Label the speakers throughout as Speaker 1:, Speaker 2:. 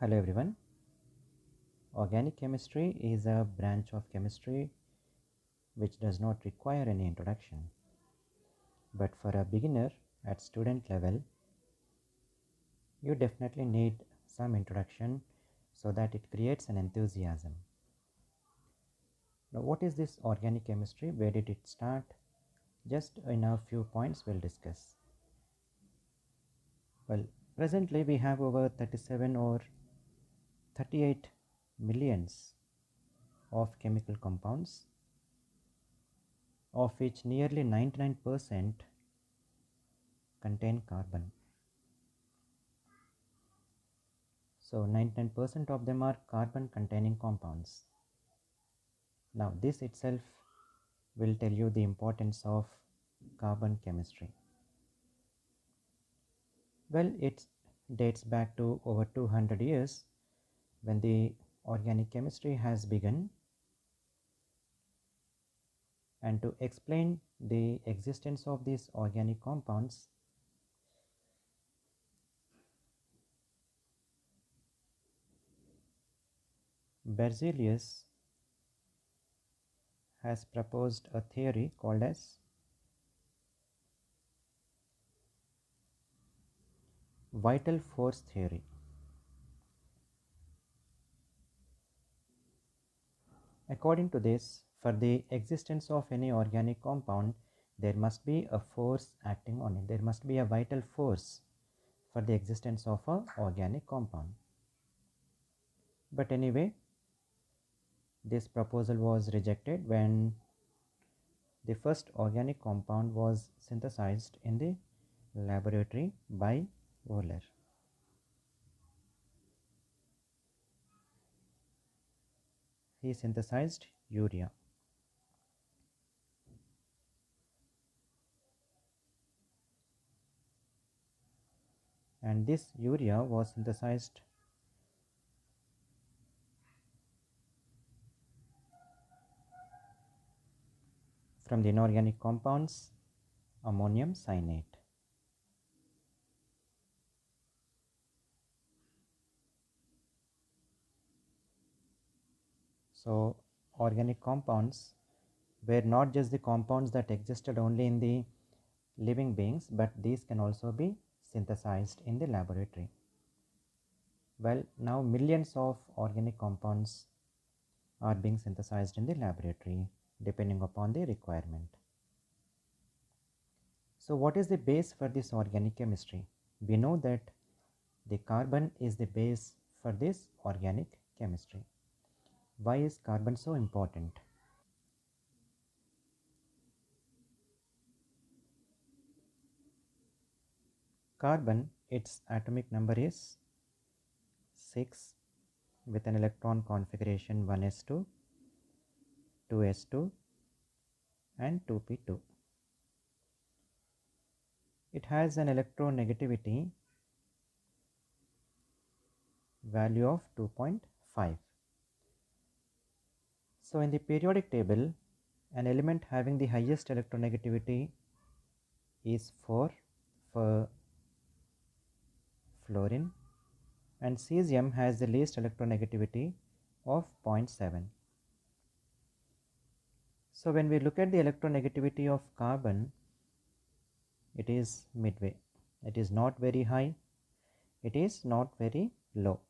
Speaker 1: Hello everyone. Organic chemistry is a branch of chemistry which does not require any introduction. But for a beginner at student level, you definitely need some introduction so that it creates an enthusiasm. Now, what is this organic chemistry? Where did it start? Just in a few points we'll discuss. Well, presently we have over 37 or 38 millions of chemical compounds, of which nearly 99% contain carbon. So 99% of them are carbon containing compounds. Now this itself will tell you the importance of carbon chemistry. Well, it dates back to over 200 years when the organic chemistry has begun, and to explain the existence of these organic compounds, Berzelius has proposed a theory called as vital force theory. According to this, for the existence of any organic compound, there must be a force acting on it. There must be a vital force for the existence of an organic compound. But anyway, this proposal was rejected when the first organic compound was synthesized in the laboratory by Wohler. He synthesized urea. And this urea was synthesized from the inorganic compounds ammonium cyanate. So organic compounds were not just the compounds that existed only in the living beings, but these can also be synthesized in the laboratory. Well, now millions of organic compounds are being synthesized in the laboratory depending upon the requirement. So what is the base for this organic chemistry? We know that the carbon is the base for this organic chemistry. Why is carbon so important? Carbon, its atomic number is 6 with an electron configuration 1s2, 2s2 and 2p2. It has an electronegativity value of 2.5. So in the periodic table, an element having the highest electronegativity is 4 for fluorine, and cesium has the least electronegativity of 0.7. So when we look at the electronegativity of carbon, it is midway. It is not very high, it is not very low.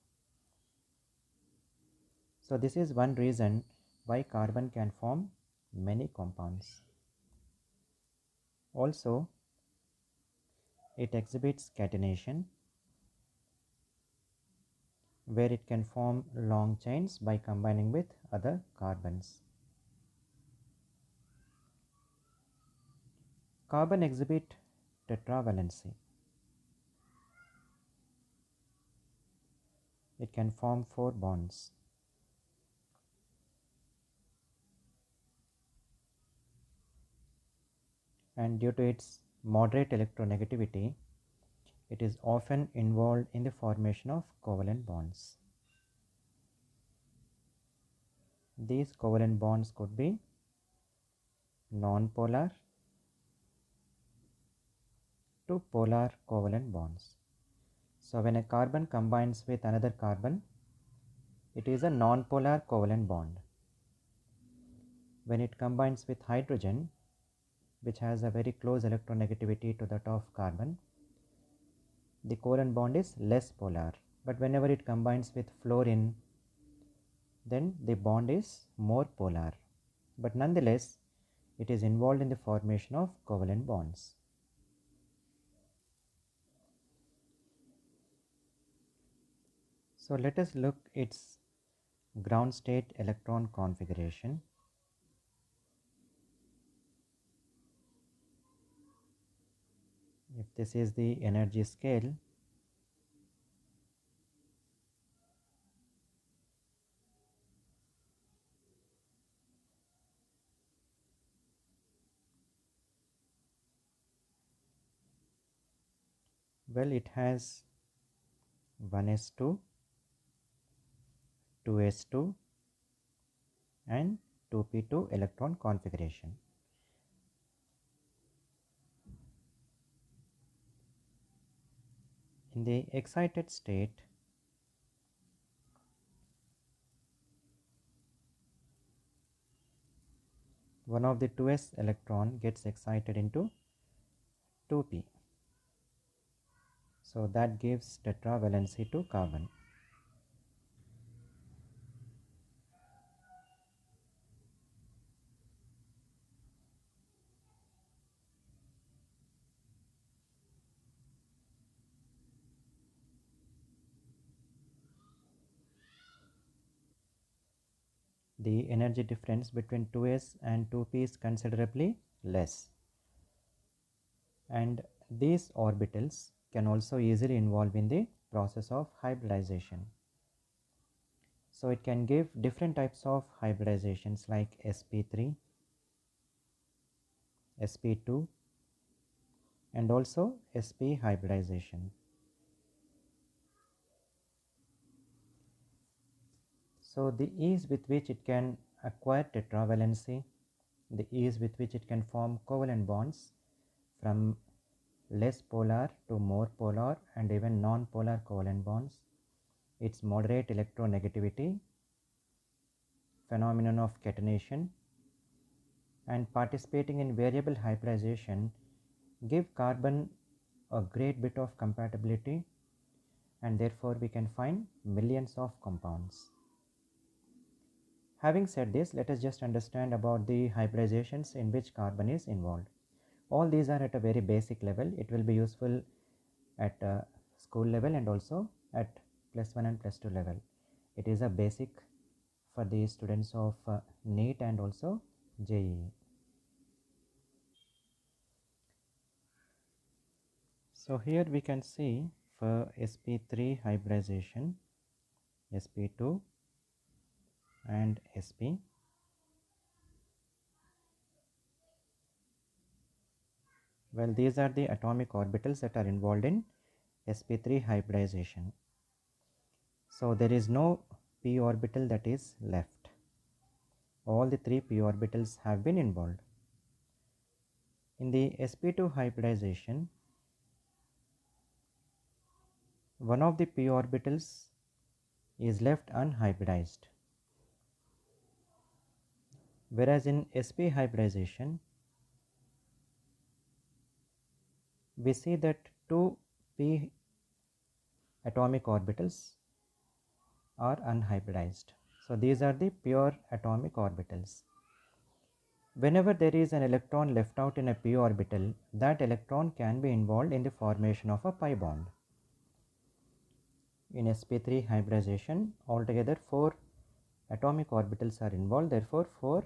Speaker 1: So this is one reason why carbon can form many compounds. Also, it exhibits catenation, where it can form long chains by combining with other carbons. Carbon exhibit tetravalency. It can form 4 bonds. And due to its moderate electronegativity, it is often involved in the formation of covalent bonds. These covalent bonds could be non-polar to polar covalent bonds. So when a carbon combines with another carbon, it is a non-polar covalent bond. When it combines with hydrogen, which has a very close electronegativity to that of carbon, the covalent bond is less polar. But whenever it combines with fluorine, then the bond is more polar. But nonetheless, it is involved in the formation of covalent bonds. So let us look its ground state electron configuration. If this is the energy scale, well, it has 1s2, 2s2 and 2p2 electron configuration. In the excited state, one of the 2s electron gets excited into 2p. So that gives tetravalency to carbon. The energy difference between 2s and 2p is considerably less. And these orbitals can also easily involve in the process of hybridization. So it can give different types of hybridizations like sp3, sp2 and also sp hybridization. So the ease with which it can acquire tetravalency, the ease with which it can form covalent bonds from less polar to more polar and even non-polar covalent bonds, its moderate electronegativity, phenomenon of catenation and participating in variable hybridization give carbon a great bit of compatibility, and therefore we can find millions of compounds. Having said this, let us just understand about the hybridizations in which carbon is involved. All these are at a very basic level. It will be useful at school level and also at +1 and +2 level. It is a basic for the students of NEET and also JEE. So here we can see for sp3 hybridization, sp2 and sp. Well, these are the atomic orbitals that are involved in sp3 hybridization. So there is no p orbital that is left. All the 3 p orbitals have been involved. In the sp2 hybridization, one of the p orbitals is left unhybridized, whereas in sp hybridization we see that 2 p atomic orbitals are unhybridized. So these are the pure atomic orbitals. Whenever there is an electron left out in a p orbital, that electron can be involved in the formation of a pi bond. In sp3 hybridization, altogether 4 atomic orbitals are involved, therefore 4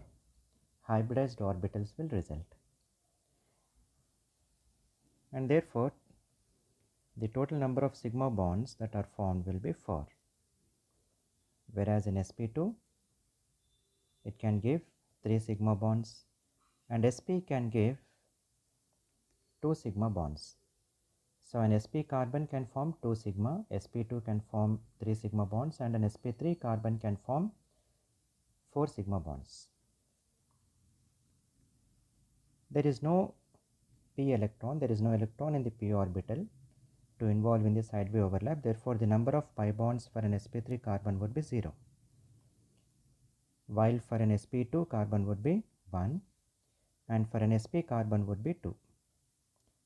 Speaker 1: hybridized orbitals will result. And therefore, the total number of sigma bonds that are formed will be 4. Whereas in sp2, it can give 3 sigma bonds and sp can give 2 sigma bonds. So an sp carbon can form 2 sigma, sp2 can form 3 sigma bonds and an sp3 carbon can form 4 sigma bonds. There is no p electron, there is no electron in the p orbital, to involve in the side-way overlap. Therefore, the number of pi bonds for an sp3 carbon would be 0, while for an sp2 carbon would be 1 and for an sp carbon would be 2.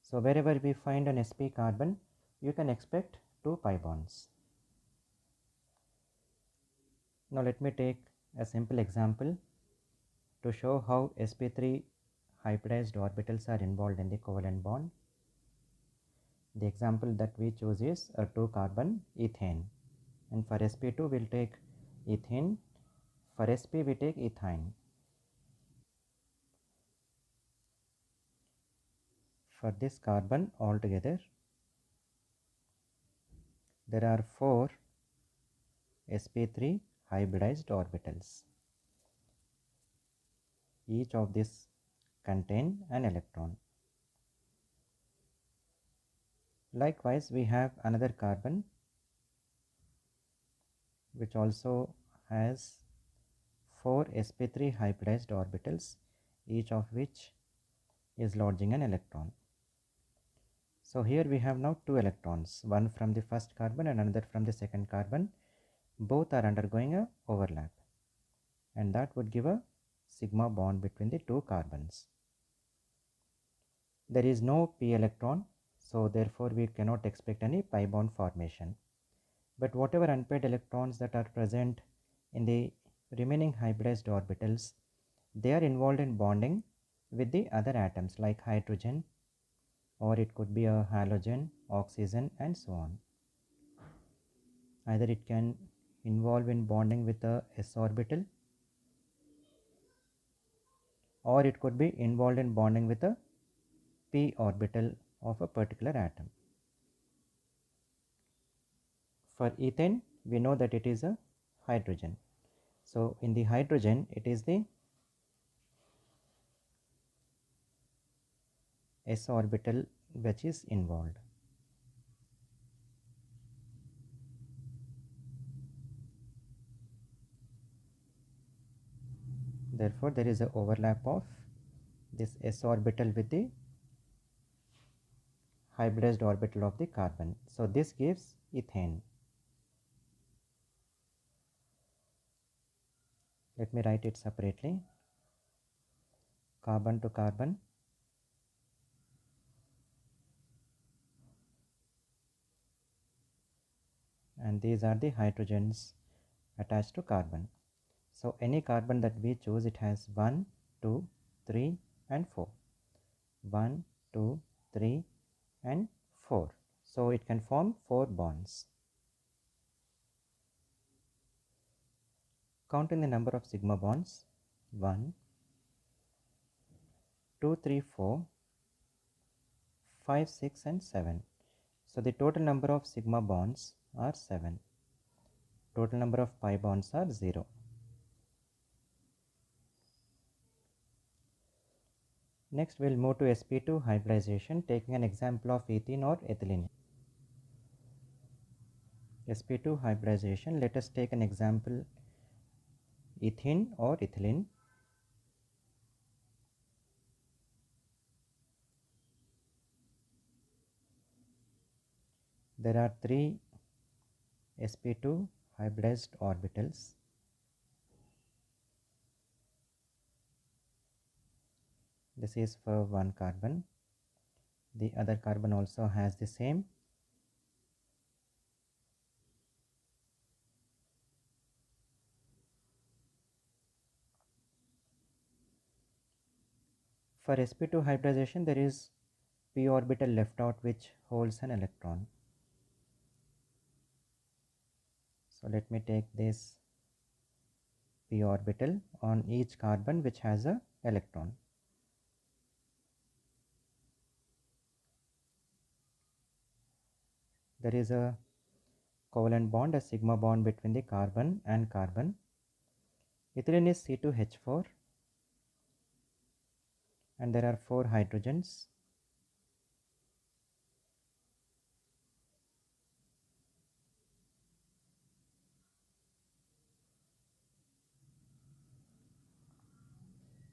Speaker 1: So, wherever we find an sp carbon, you can expect 2 pi bonds. Now, let me take a simple example to show how sp3 hybridized orbitals are involved in the covalent bond. The example that we choose is a 2 carbon ethane, and for sp2 we will take ethene, for sp we take ethine. For this carbon altogether there are 4 sp3 hybridized orbitals. Each of these contain an electron. Likewise, we have another carbon which also has 4 sp3 hybridized orbitals, each of which is lodging an electron. So here we have now 2 electrons, one from the first carbon and another from the second carbon. Both are undergoing a overlap, and that would give a sigma bond between the 2 carbons. There is no p electron, so therefore we cannot expect any pi bond formation. But whatever unpaired electrons that are present in the remaining hybridized orbitals, they are involved in bonding with the other atoms like hydrogen, or it could be a halogen, oxygen, and so on. Either it can involve in bonding with a s orbital, or it could be involved in bonding with a p orbital of a particular atom. For ethane, we know that it is a hydrogen. So in the hydrogen, it is the s orbital which is involved. Therefore, there is an overlap of this s orbital with the hybridized orbital of the carbon. So this gives ethane. Let me write it separately. Carbon to carbon, and these are the hydrogens attached to carbon. So any carbon that we choose, it has 1, 2, 3 and 4. 1, 2, 3 and 4. So it can form 4 bonds. Counting the number of sigma bonds: 1, 2, 3, 4, 5, 6 and 7. So the total number of sigma bonds are 7. Total number of pi bonds are 0. Next we will move to sp2 hybridization, taking an example of ethene or ethylene. sp2 hybridization, let us take an example ethene or ethylene. There are 3 sp2 hybridized orbitals. This is for one carbon. The other carbon also has the same. For sp2 hybridization, there is p orbital left out which holds an electron. So let me take this p orbital on each carbon which has a electron. There is a covalent bond, a sigma bond between the carbon and carbon. Ethylene is C2H4 and there are 4 hydrogens.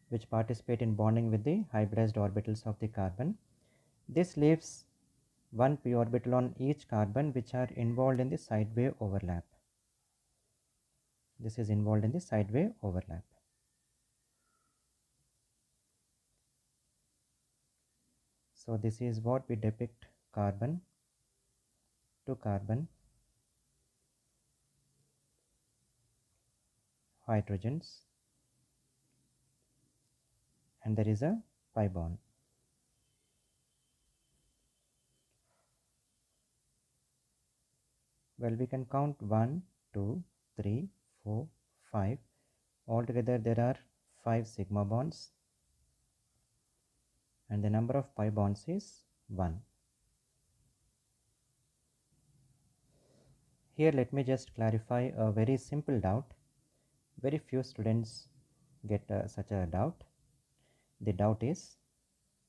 Speaker 1: Which participate in bonding with the hybridized orbitals of the carbon. This leaves one p orbital on each carbon which are involved in the sideway overlap. This is involved in the sideway overlap. So this is what we depict carbon to carbon, hydrogens, and there is a pi bond. Well, we can count 1, 2, 3, 4, 5. Altogether there are 5 sigma bonds, and the number of pi bonds is 1. Here let me just clarify a very simple doubt. Very few students get such a doubt. The doubt is,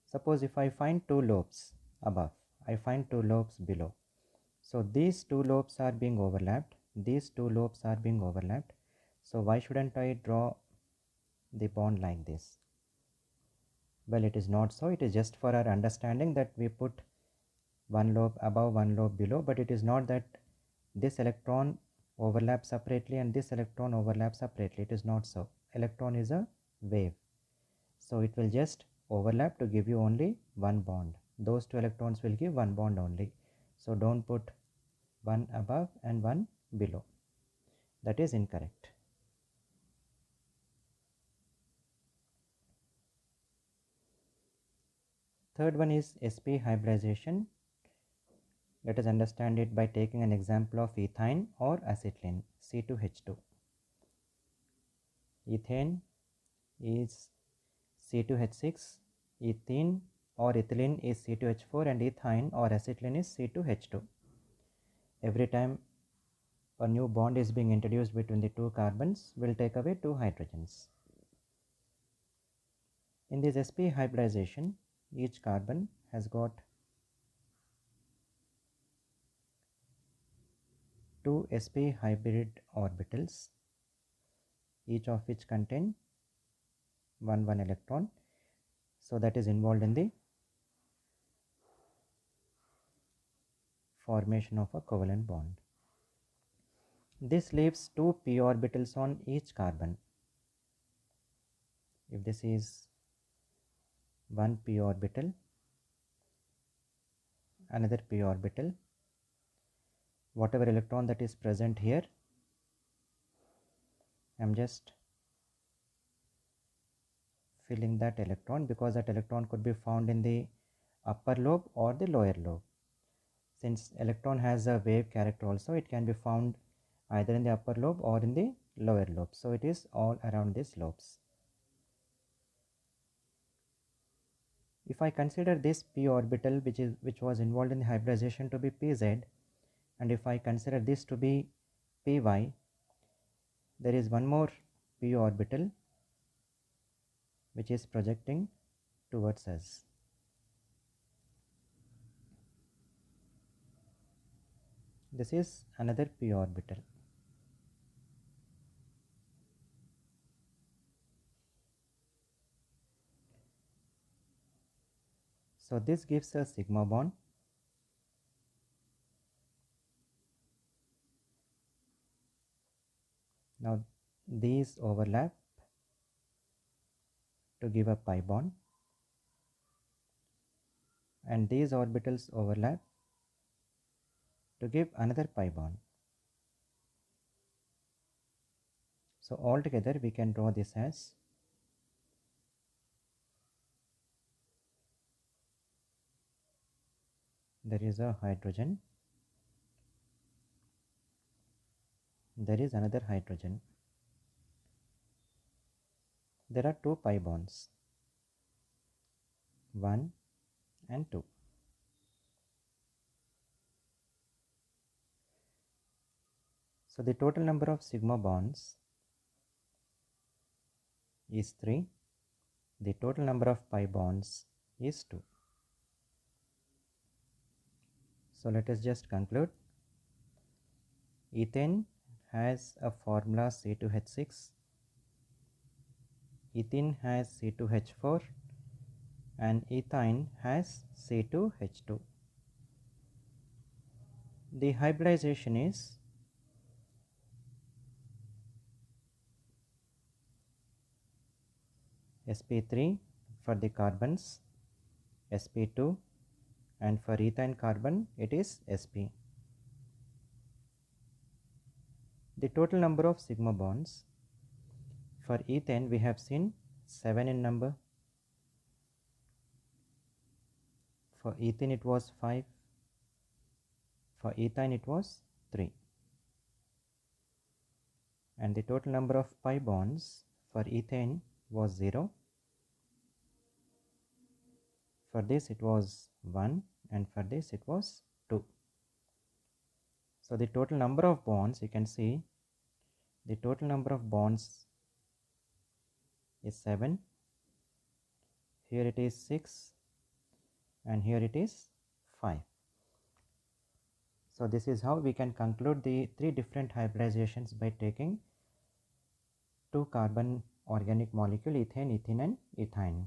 Speaker 1: suppose if I find 2 lobes above, I find 2 lobes below. So these 2 lobes are being overlapped, these 2 lobes are being overlapped. So why shouldn't I draw the bond like this? Well, it is not so. It is just for our understanding that we put one lobe above, one lobe below, but it is not that this electron overlaps separately and this electron overlaps separately. It is not so. Electron is a wave. So it will just overlap to give you only one bond. Those 2 electrons will give one bond only. So don't put one above and one below. That is incorrect. Third one is sp hybridization. Let us understand it by taking an example of ethane or acetylene, C2H2. Ethane is C2H6, ethene or ethylene is C2H4, and ethine or acetylene is C2H2. Every time a new bond is being introduced between the 2 carbons, will take away 2 hydrogens. In this sp hybridization, each carbon has got 2 sp hybrid orbitals, each of which contain 1 electron. So that is involved in the formation of a covalent bond. This leaves 2 p orbitals on each carbon. If this is one p orbital, another p orbital, whatever electron that is present here, I am just filling that electron, because that electron could be found in the upper lobe or the lower lobe. Since electron has a wave character also, it can be found either in the upper lobe or in the lower lobe. So it is all around these lobes. If I consider this p orbital which was involved in the hybridization to be pz, and if I consider this to be py, there is one more p orbital which is projecting towards us. This is another p orbital. So this gives a sigma bond. Now these overlap to give a pi bond, and these orbitals overlap to give another pi bond. So altogether we can draw this as there is a hydrogen, there is another hydrogen, there are 2 pi bonds, 1 and 2. So the total number of sigma bonds is 3. The total number of pi bonds is 2. So let us just conclude. Ethane has a formula C2H6, ethene has C2H4, and ethine has C2H2. The hybridization is sp3 for the carbons, sp2, and for ethane carbon it is sp. The total number of sigma bonds for ethane we have seen 7 in number, for ethene it was 5, for ethane it was 3, and the total number of pi bonds for ethane was 0, for this it was 1, and for this it was 2. So the total number of bonds, you can see the total number of bonds is 7, here it is 6, and here it is 5. So this is how we can conclude the 3 different hybridizations by taking 2 carbon organic molecule ethane, ethene and ethine.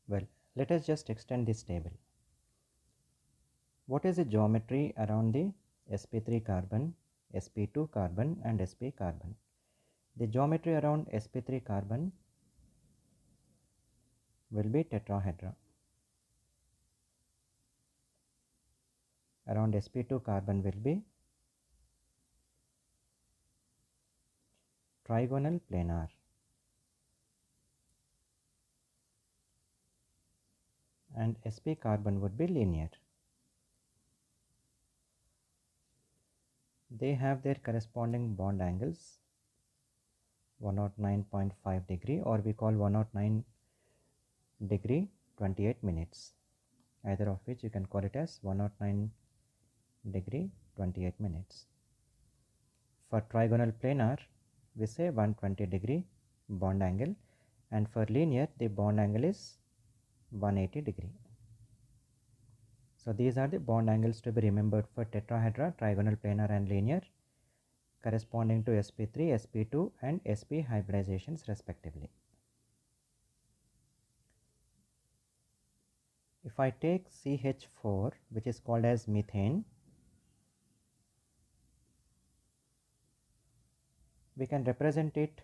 Speaker 1: Well, let us just extend this table. What is the geometry around the sp3 carbon, sp2 carbon and sp carbon? The geometry around sp3 carbon will be tetrahedra. Around sp2 carbon will be trigonal planar. And sp carbon would be linear. They have their corresponding bond angles 109.5 degree, or we call 109 degree 28 minutes, either of which you can call it as 109 degree 28 minutes. For trigonal planar we say 120 degree bond angle, and for linear the bond angle is 180 degree. So these are the bond angles to be remembered for tetrahedra, trigonal planar and linear, corresponding to sp3, sp2 and sp hybridizations respectively. If I take CH4, which is called as methane, we can represent it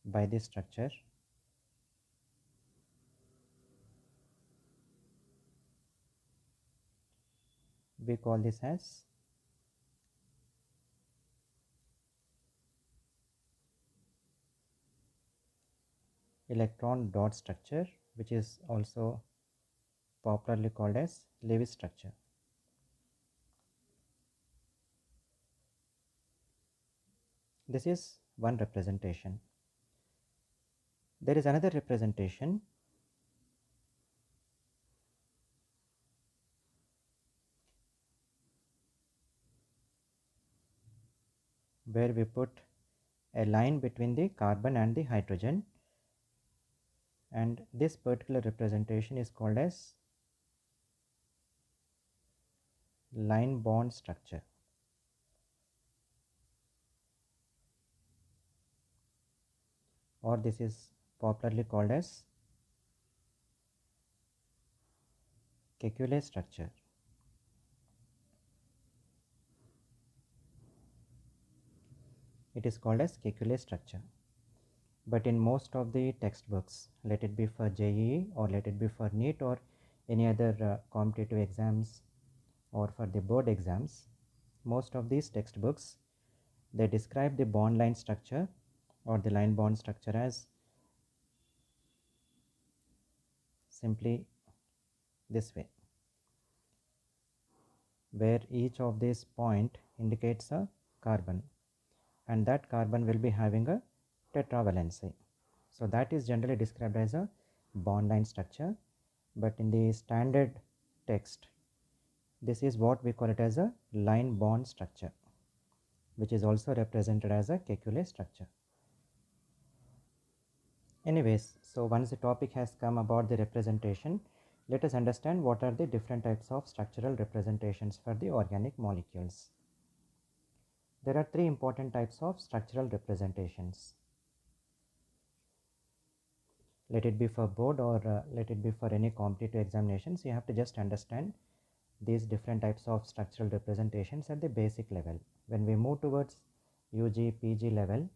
Speaker 1: by this structure. We call this as electron dot structure, which is also popularly called as Lewis structure. This is one representation. There is another representation where we put a line between the carbon and the hydrogen, and this particular representation is called as line bond structure. Or this is popularly called as Kekule structure. It is called as Kekule structure. But in most of the textbooks, let it be for JEE or let it be for NEET or any other competitive exams or for the board exams, most of these textbooks, they describe the bond line structure or the line bond structure as simply this way, where each of these point indicates a carbon, and that carbon will be having a tetravalency. So that is generally described as a bond line structure, but in the standard text, this is what we call it as a line bond structure, which is also represented as a Kekule structure. Anyways, so once the topic has come about the representation, let us understand what are the different types of structural representations for the organic molecules. There are three important types of structural representations. Let it be for board or let it be for any competitive examinations, you have to just understand these different types of structural representations at the basic level. When we move towards UG, PG level,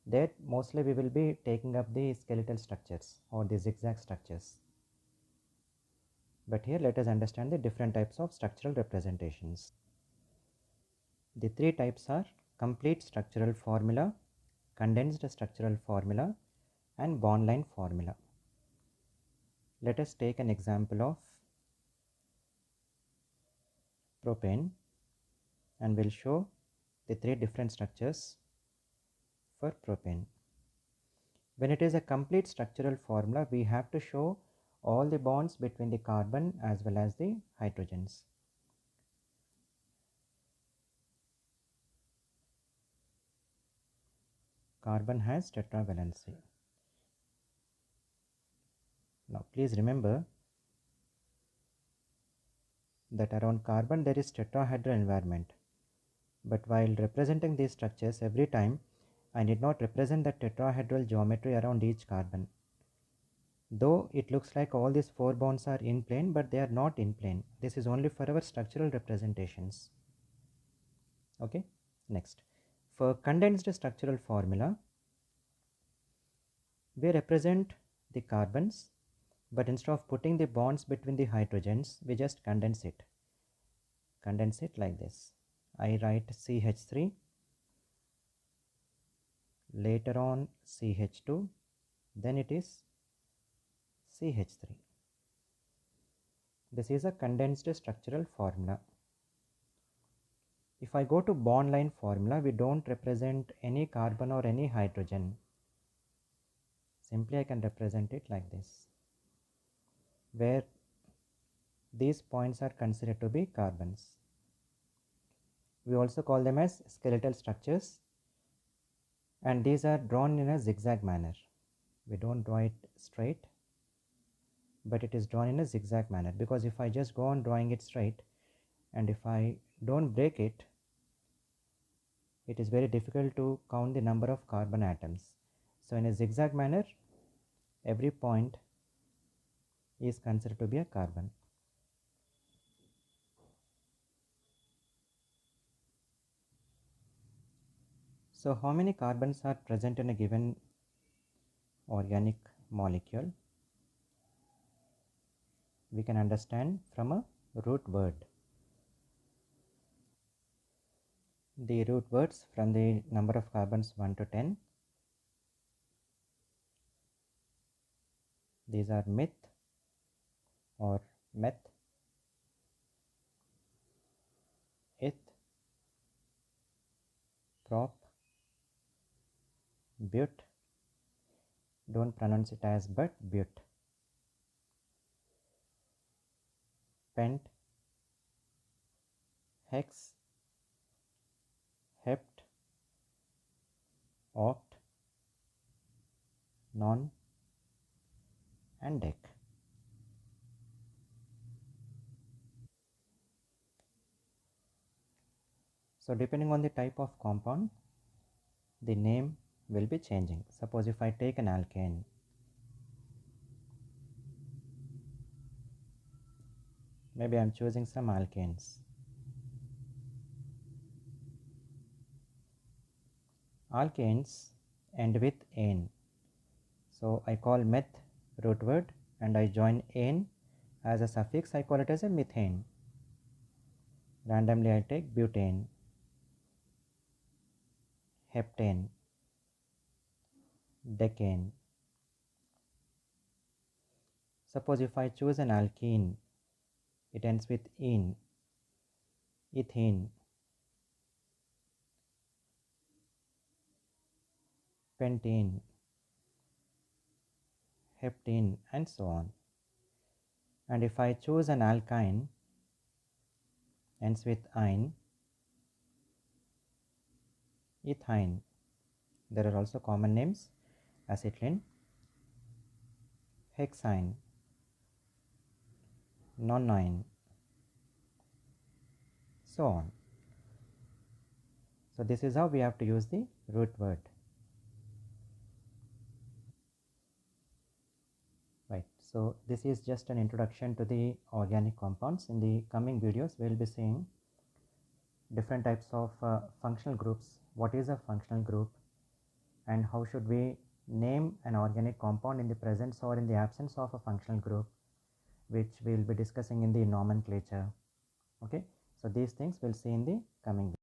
Speaker 1: there mostly we will be taking up the skeletal structures or the zigzag structures. But here let us understand the different types of structural representations. The three types are complete structural formula, condensed structural formula, and bond line formula. Let us take an example of propane and we'll show the three different structures for propane. When it is a complete structural formula, we have to show all the bonds between the carbon as well as the hydrogens. Carbon has tetravalency. Now please remember that around carbon there is tetrahedral environment. But while representing these structures, every time I need not represent the tetrahedral geometry around each carbon. Though it looks like all these four bonds are in plane, but they are not in plane. This is only for our structural representations. Okay, next. For condensed structural formula, we represent the carbons, but instead of putting the bonds between the hydrogens, we just condense it. Condense it like this. I write CH3, later on CH2, then it is CH3. This is a condensed structural formula. If I go to bond line formula, we don't represent any carbon or any hydrogen. Simply I can represent it like this, where these points are considered to be carbons. We also call them as skeletal structures, and these are drawn in a zigzag manner. We don't draw it straight, but it is drawn in a zigzag manner, because if I just go on drawing it straight and if I don't break it, it is very difficult to count the number of carbon atoms. So in a zigzag manner, every point is considered to be a carbon. So how many carbons are present in a given organic molecule? We can understand from a root word. The root words from the number of carbons 1 to 10. These are meth or meth, eth, prop, but, don't pronounce it as but, pent, hex, hept, oct, non, and dec. So depending on the type of compound, the name will be changing. Suppose if I take an alkane, maybe I am choosing some alkanes. Alkanes end with ane. So I call meth root word and I join ane as a suffix. I call it as a methane. Randomly I take butane, heptane, decane. Suppose if I choose an alkene, it ends with ene, ethene, pentane, heptene, and so on. And if I choose an alkyne, ends with ine, ethyne. There are also common names: acetylene, hexyne, nonine, so on. So this is how we have to use the root word. Right. So this is just an introduction to the organic compounds. In the coming videos, we will be seeing different types of functional groups. What is a functional group, and how should we name an organic compound in the presence or in the absence of a functional group, which we will be discussing in the nomenclature. Okay. So these things we'll see in the coming